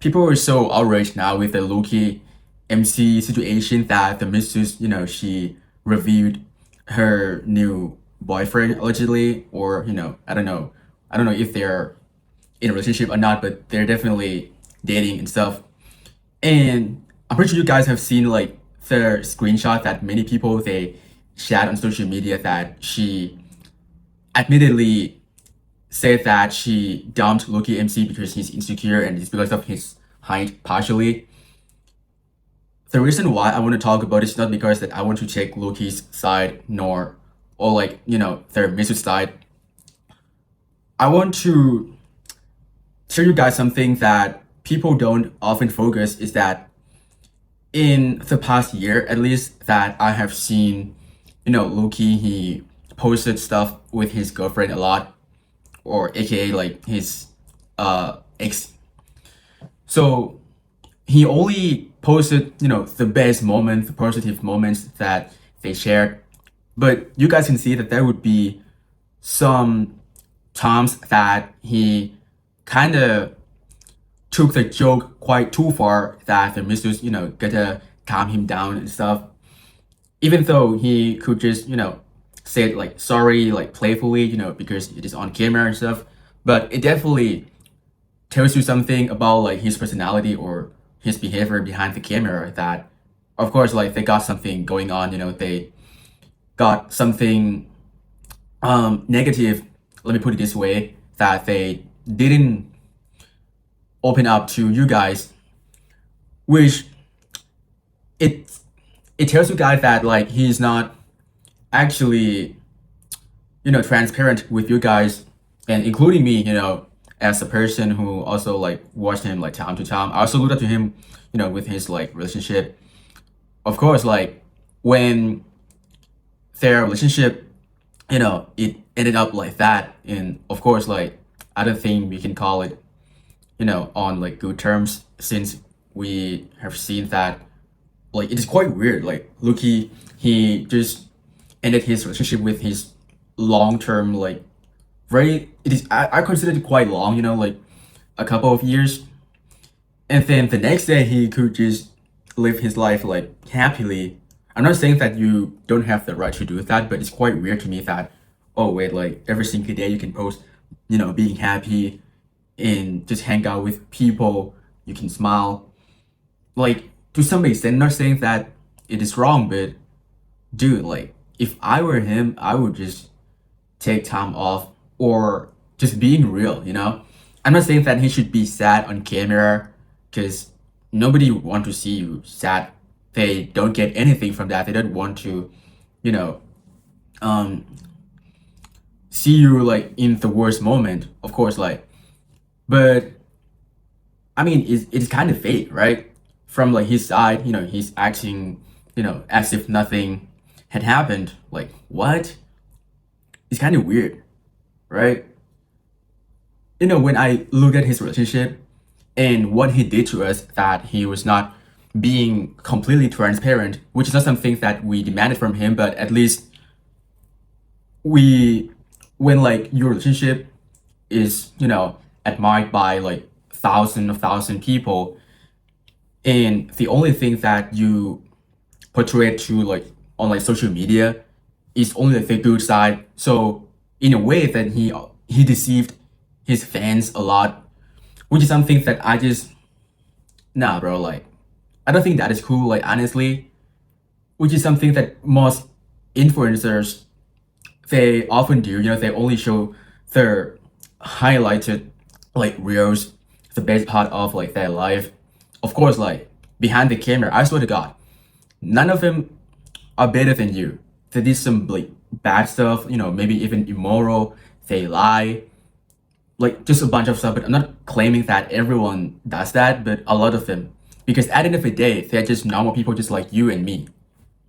people are so outraged now with the Loki MC situation that TheMissus, she reviewed her new boyfriend allegedly, or I don't know if they're in a relationship or not, but they're definitely dating and stuff. And I'm pretty sure you guys have seen like the screenshot that many people they shared on social media that she admittedly said that she dumped Loki MC because he's insecure and it's because of his height partially. The reason why I want to talk about it is not because that I want to take Loki's side nor or like their Missus side. I want to tell you guys something that people don't often focus is that in the past year at least that I have seen, Loki he posted stuff with his girlfriend a lot, or aka like his ex. So he only posted, the best moments, the positive moments that they shared. But you guys can see that there would be some times that he kind of took the joke quite too far that the missus, gotta calm him down and stuff. Even though he could just, say it like sorry, like playfully, because it is on camera and stuff. But it definitely tells you something about like his personality or his behavior behind the camera that of course like they got something going on, they got something negative, let me put it this way, that they didn't open up to you guys, which it it tells you guys that like he's not actually transparent with you guys, and including me, as a person who also like watched him like time to time. I also looked up to him, with his like relationship. Of course, like when their relationship, it ended up like that, and of course, like I don't think we can call it, on like good terms, since we have seen that like it is quite weird. Like Luki, he just ended his relationship with his long term like I consider it quite long, like a couple of years. And then the next day he could just live his life like happily. I'm not saying that you don't have the right to do that, but it's quite weird to me that, oh wait, like every single day you can post, being happy and just hang out with people, you can smile. Like to some extent, not saying that it is wrong, but dude, like if I were him, I would just take time off or just being real, I'm not saying that he should be sad on camera because nobody would want to see you sad. They don't get anything from that. They don't want to, you know, um, see you like in the worst moment, of course, like, but I mean, it's kind of fake, right? From like his side, he's acting, as if nothing had happened. Like, what? It's kind of weird, right? When I look at his relationship and what he did to us, that he was not being completely transparent, which is not something that we demanded from him, but at least we, when like your relationship is, admired by like thousand people, and the only thing that you portray to like on like social media is only like, the good side. So in a way that he deceived his fans a lot, which is something that I just nah, bro. Like I don't think that is cool. Like honestly, which is something that most influencers they often do. They only show their highlighted like reels, the best part of like their life. Of course, like behind the camera, I swear to God, none of them are better than you. They did some like bad stuff, maybe even immoral. They lie, like just a bunch of stuff. But I'm not claiming that everyone does that, but a lot of them. Because at the end of the day, they're just normal people, just like you and me.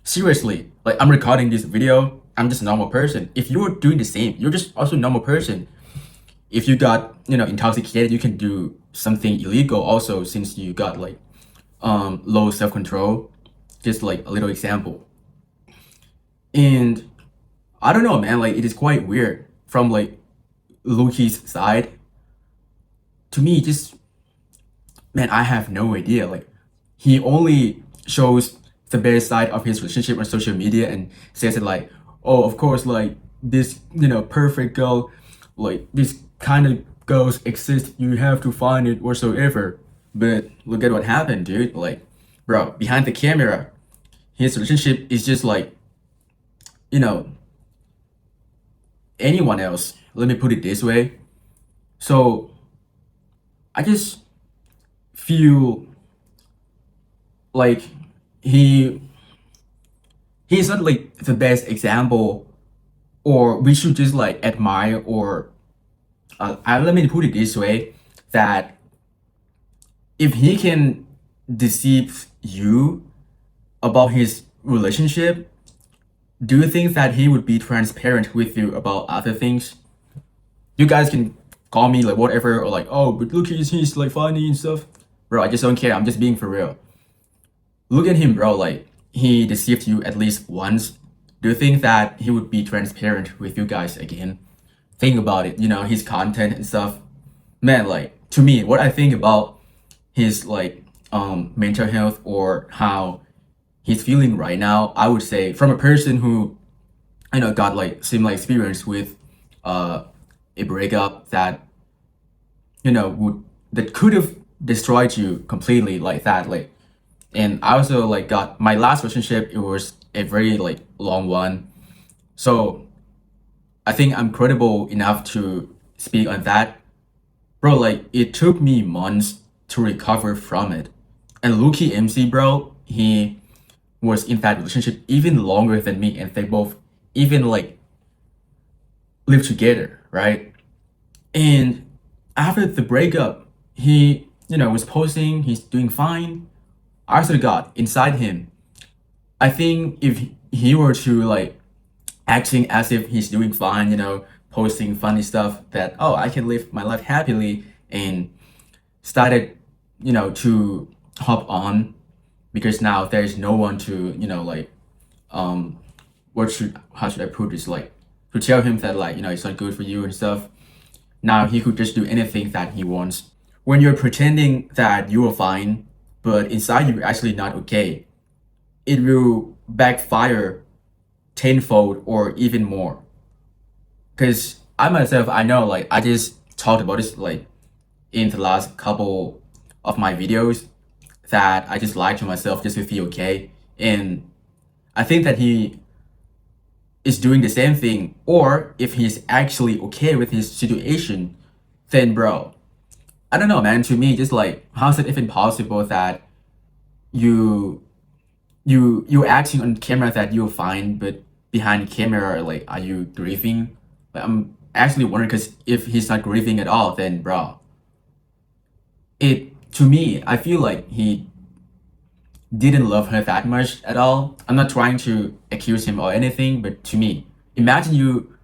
Seriously, like I'm recording this video, I'm just a normal person. If you're doing the same, you're just also a normal person. If you got, intoxicated, you can do something illegal also, since you got like low self-control. Just like a little example. And I don't know, man, like it is quite weird from like Loki's side. To me, just man, I have no idea. Like, he only shows the best side of his relationship on social media and says it like, oh, of course, like this, perfect girl, like this kind of girls exist. You have to find it whatsoever. But look at what happened, dude. Like, bro, behind the camera, his relationship is just like, you know, anyone else. Let me put it this way. So I just feel like he he's not like the best example, or we should just like admire, or let me put it this way, that if he can deceive you about his relationship, do you think that he would be transparent with you about other things? You guys can call me like whatever, or like, oh, but look, he's like funny and stuff. Bro, I just don't care. I'm just being for real. Look at him, bro. Like, he deceived you at least once. Do you think that he would be transparent with you guys again? Think about it, his content and stuff. Man, like, to me, what I think about his like mental health, or how he's feeling right now, I would say, from a person who got like similar experience with a breakup that that could have destroyed you completely like that. Like, and I also like got my last relationship, it was a very like long one. So I think I'm credible enough to speak on that. Bro, like, it took me months to recover from it. And Loki MC, bro, he was in that relationship even longer than me, and they both even like live together, right? And after the breakup, he, was posting, he's doing fine. I sort of got inside him, I think if he were to like acting as if he's doing fine, posting funny stuff, that, oh, I can live my life happily, and started, to hop on, because now there's no one to, like, how should I put this, like, to tell him that, like, it's not good for you and stuff. Now he could just do anything that he wants. When you're pretending that you are fine, but inside you're actually not okay, it will backfire tenfold or even more. Because I myself, I know, like, I just talked about this, like, in the last couple of my videos, that I just lied to myself just to feel okay. And I think that he is doing the same thing, or if he's actually okay with his situation, then, bro, I don't know, man. To me, just like, how's it even possible that you you're acting on camera that you're fine, but behind camera, like, are you grieving? Like, I'm actually wondering, because if he's not grieving at all, then, bro, to me, I feel like he didn't love her that much at all. I'm not trying to accuse him or anything, but to me, imagine you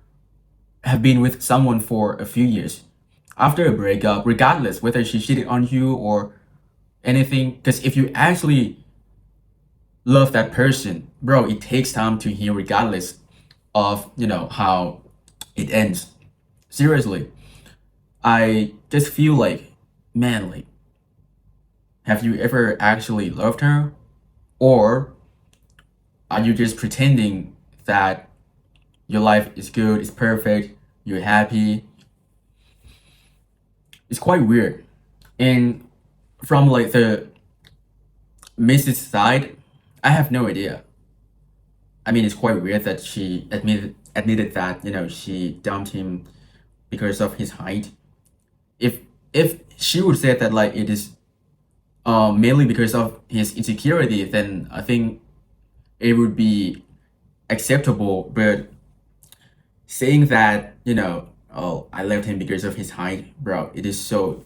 have been with someone for a few years. After a breakup, regardless whether she cheated on you or anything, because if you actually love that person, bro, it takes time to heal, regardless of, how it ends. Seriously, I just feel like, man, like, have you ever actually loved her? Or are you just pretending that your life is good, it's perfect, you're happy? It's quite weird. And from like the Mrs. side, I have no idea. I mean, it's quite weird that she admitted that, she dumped him because of his height. If she would say that, like, it is mainly because of his insecurity, then I think it would be acceptable. But saying that, oh, I left him because of his height, bro, it is so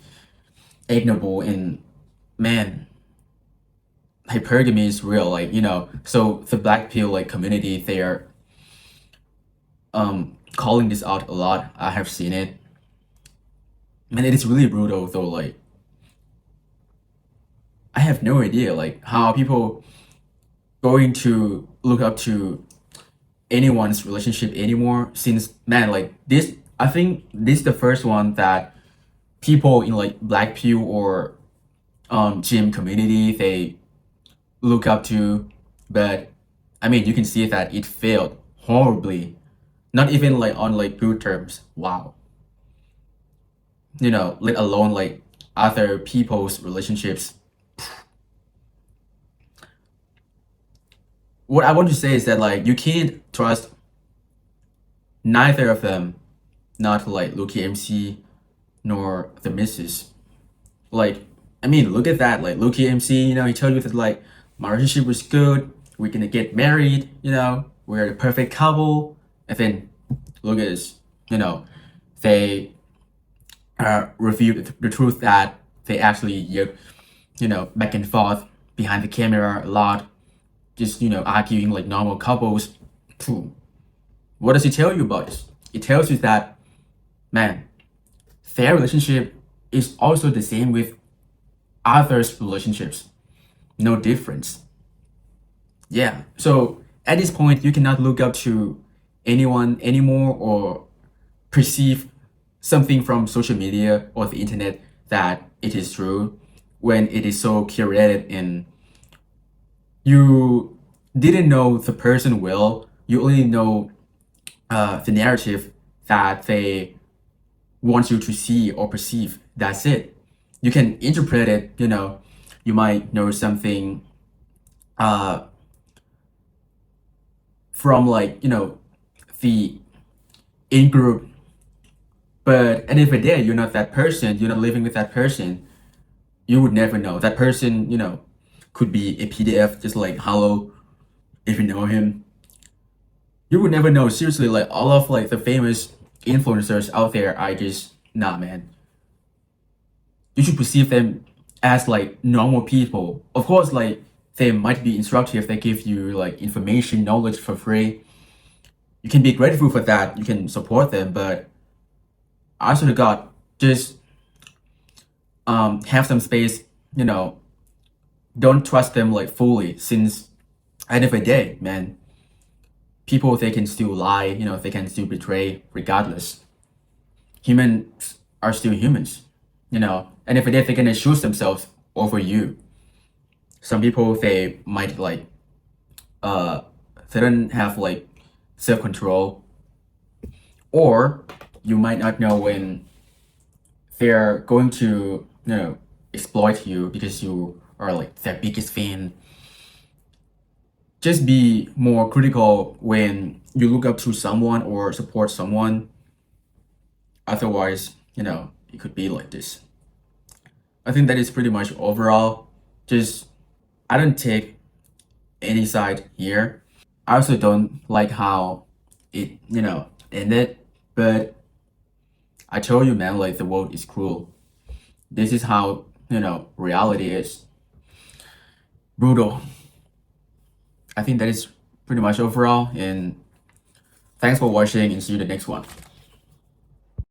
ignoble. And, man, hypergamy is real, like, so the black pill, like, community, they are calling this out a lot. I have seen it, and it is really brutal, though. Like, I have no idea, like, how people going to look up to anyone's relationship anymore, since, man, like, this, I think this is the first one that people in like black pill or gym community they look up to, but I mean you can see that it failed horribly. Not even like on like good terms. Wow. Let alone like other people's relationships. What I want to say is that like you can't trust neither of them, not like Loki MC nor TheMissus. Like, I mean, look at that. Like Loki MC, he told you that like my relationship was good. We're gonna get married. We're the perfect couple. And then look at this. They revealed the truth that they actually back and forth behind the camera a lot, just arguing like normal couples. Phew. What does it tell you about this? It tells you that, man, their relationship is also the same with others' relationships. No difference. Yeah. So at this point, you cannot look up to anyone anymore or perceive something from social media or the internet that it is true when it is so curated and you didn't know the person well. You only know the narrative that they want you to see or perceive. That's it. You can interpret it. You might know something from like the in group, but at the end of the day, you're not that person. You're not living with that person. You would never know. That person, could be a PDF, just like hello, if you know him. You would never know. Seriously, like all of like the famous influencers out there, I just nah, man. You should perceive them as like normal people. Of course, like they might be instructive. They give you like information, knowledge for free. You can be grateful for that. You can support them, but I sort of God, just have some space. Don't trust them like fully, since at the end of the day, man, people they can still lie. They can still betray regardless. Humans are still humans. And if they can choose themselves over you. Some people they might like they don't have like self-control, or you might not know when they're going to exploit you because you are like their biggest fan. Just be more critical when you look up to someone or support someone. Otherwise, it could be like this. I think that is pretty much overall. Just I don't take any side here. I also don't like how it ended, but I told you, man, like the world is cruel. This is how reality is. Brutal. I think that is pretty much overall, and thanks for watching and see you in the next one.